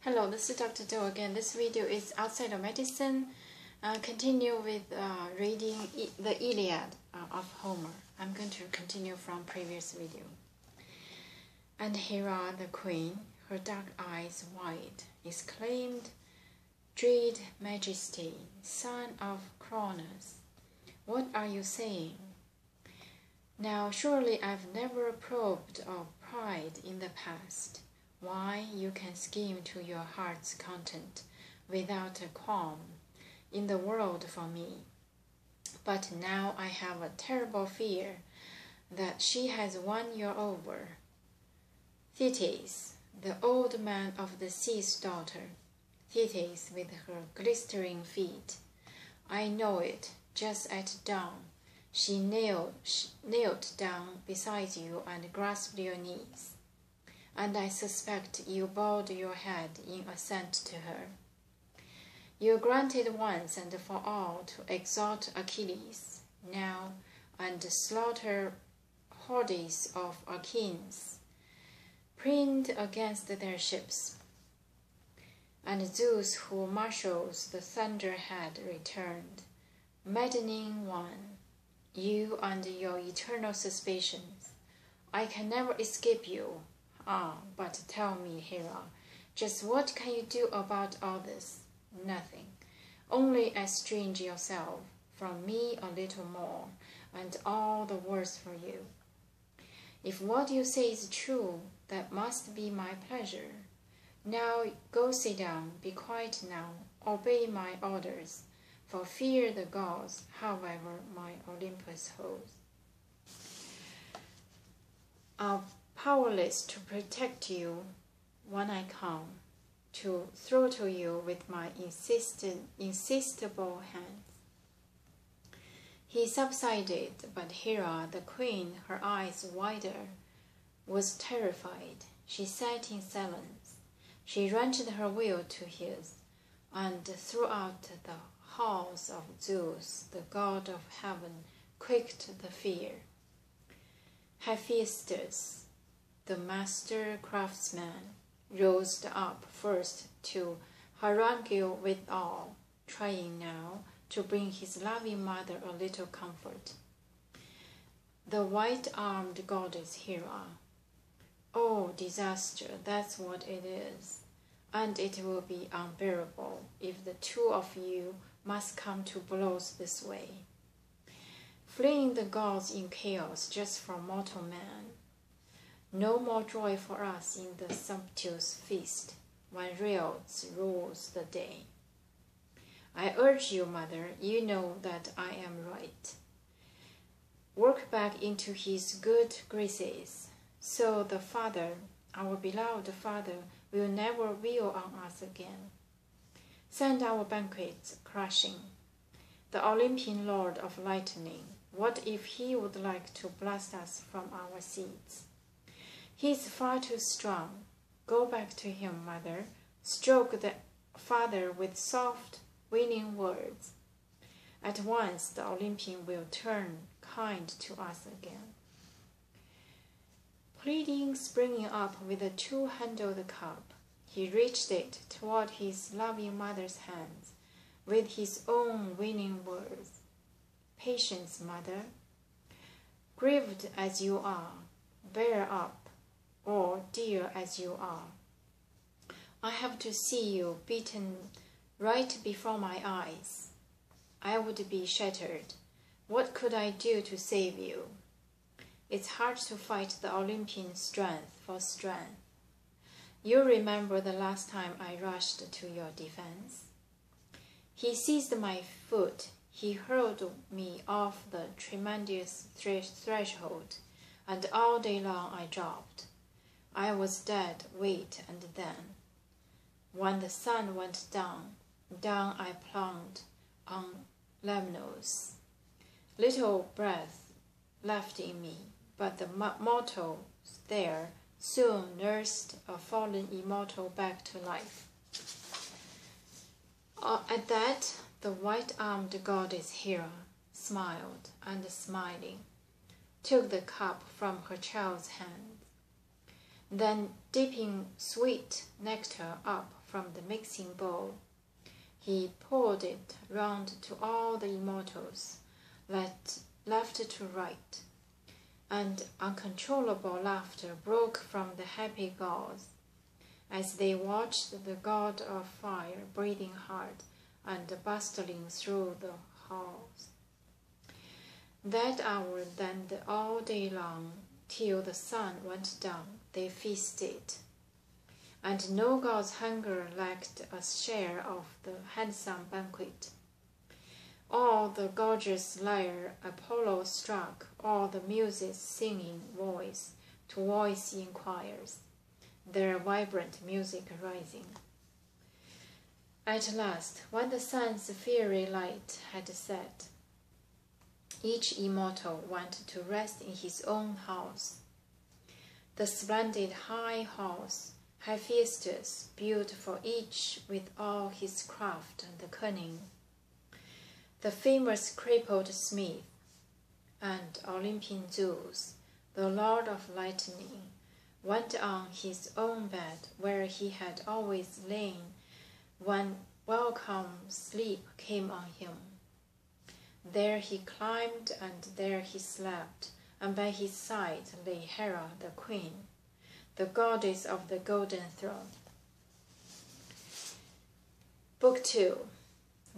Hello, this is Dr. Do again. This video is outside of medicine. Continue with reading the Iliad of Homer. I'm going to continue from previous video. And Hera, the queen, her dark eyes wide, exclaimed, "Dread Majesty, son of Cronus, what are you saying? Now surely I've never probed or pried in the past. Why you can scheme to your heart's content without a qualm in the world for me. But now I have a terrible fear that she has won you over. Thetis, the old man of the sea's daughter, Thetis with her glistering feet. I know it, just at dawn. She knelt down beside you and grasped your knees. And I suspect you bowed your head in assent to her. You granted once and for all to exalt Achilles, now, and slaughter hordes of Achaeans, preened against their ships. And Zeus, who marshals the thunder, had returned, maddening one, you and your eternal suspicions. I can never escape you. But tell me, Hera, just what can you do about all this? Nothing. Only estrange yourself from me a little more, and all the worse for you. If what you say is true, that must be my pleasure. Now go sit down, be quiet now, obey my orders, for fear the gods, however my Olympus holds, are powerless to protect you when I come, to throttle you with my insistible hands." He subsided, but Hera, the queen, her eyes wider, was terrified. She sat in silence. She wrenched her will to his, and throughout the halls of Zeus, the god of heaven, quaked the fear. Hephaestus, the master craftsman, rose up first to harangue with all, trying now to bring his loving mother a little comfort. The white-armed goddess Hera. Oh, disaster, that's what it is, and it will be unbearable if the two of you must come to blows this way. Fleeing the gods in chaos just for mortal man. No more joy for us in the sumptuous feast, when Rhodes rules the day. I urge you, mother, you know that I am right. Work back into his good graces, so the Father, our beloved Father, will never wheel on us again. Send our banquets crashing. The Olympian Lord of Lightning, what if he would like to blast us from our seats? He's far too strong. Go back to him, mother. Stroke the father with soft, winning words. At once the Olympian will turn kind to us again. Pleading springing up with a two-handled cup, he reached it toward his loving mother's hands with his own winning words. Patience, mother. Grieved as you are, bear up. Or dear as you are. I have to see you beaten right before my eyes. I would be shattered. What could I do to save you? It's hard to fight the Olympian strength for strength. You remember the last time I rushed to your defense? He seized my foot. He hurled me off the tremendous threshold, and all day long I dropped. I was dead, wait, and then, when the sun went down, down I plumped on Lemnos. Little breath left in me, but the mortals there soon nursed a fallen immortal back to life. At that, the white-armed goddess Hera smiled, and smiling, took the cup from her child's hand. Then dipping sweet nectar up from the mixing bowl. He poured it round to all the immortals, left to right, and uncontrollable laughter broke from the happy gods as they watched the god of fire breathing hard and bustling through the halls. That hour, then, all day long, till the sun went down, they feasted, and no god's hunger lacked a share of the handsome banquet. All the gorgeous lyre Apollo struck, all the muses singing voice to voice in choirs, their vibrant music rising. At last, when the sun's fiery light had set, each immortal went to rest in his own house. The splendid high halls, Hephaestus built for each with all his craft and cunning. The famous crippled smith and Olympian Zeus, the lord of lightning, went on his own bed where he had always lain when welcome sleep came on him. There he climbed and there he slept, and by his side lay Hera the queen, the goddess of the golden throne. Book 2.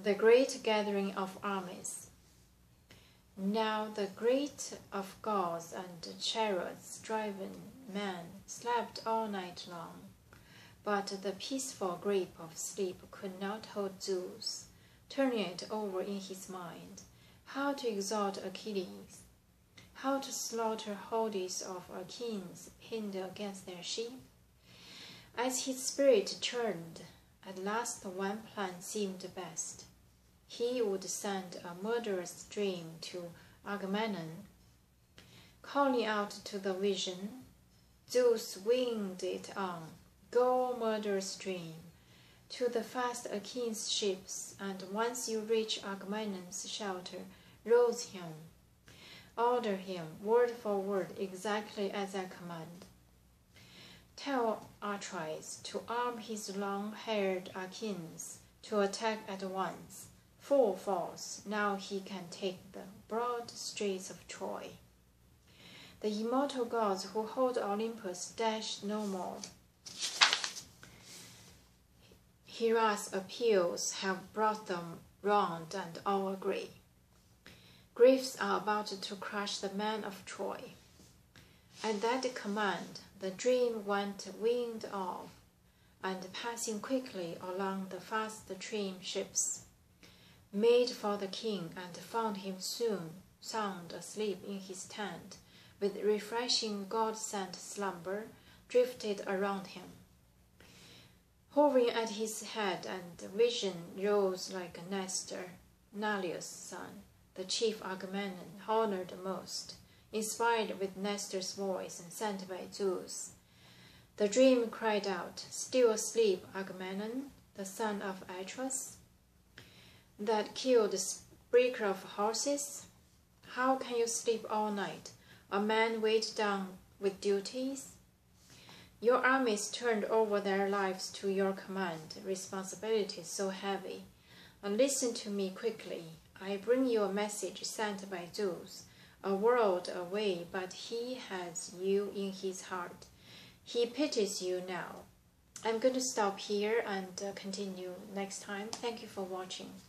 The Great Gathering of Armies. Now the great of gods and chariots-driven men slept all night long, but the peaceful grip of sleep could not hold Zeus, turning it over in his mind, how to exalt Achilles, how to slaughter hordes of Achaeans pinned against their sheep. As his spirit churned, at last one plan seemed best. He would send a murderous dream to Agamemnon. Calling out to the vision, Zeus winged it on, "Go, murderous dream, to the fast Achaeans' ships, and once you reach Agamemnon's shelter, rouse him. Order him, word for word, exactly as I command. Tell Atreus to arm his long-haired Achaeans to attack at once, full force, now he can take the broad streets of Troy. The immortal gods who hold Olympus dash no more. Hera's appeals have brought them round and all agree. Griefs are about to crush the men of Troy." At that command, the dream went winged off, and passing quickly along the fast-trimmed ships, made for the king and found him soon sound asleep in his tent, with refreshing god-sent slumber drifted around him. Hovering at his head, and vision rose like Nestor, Neleus' son, the chief Agamemnon honored most, inspired with Nestor's voice and sent by Zeus. The dream cried out, "Still asleep, Agamemnon, the son of Atreus, that killed the breaker of horses? How can you sleep all night, a man weighed down with duties? Your armies turned over their lives to your command, responsibilities so heavy. Listen to me quickly. I bring you a message sent by Zeus, a world away, but he has you in his heart. He pities you now." I'm going to stop here and continue next time. Thank you for watching.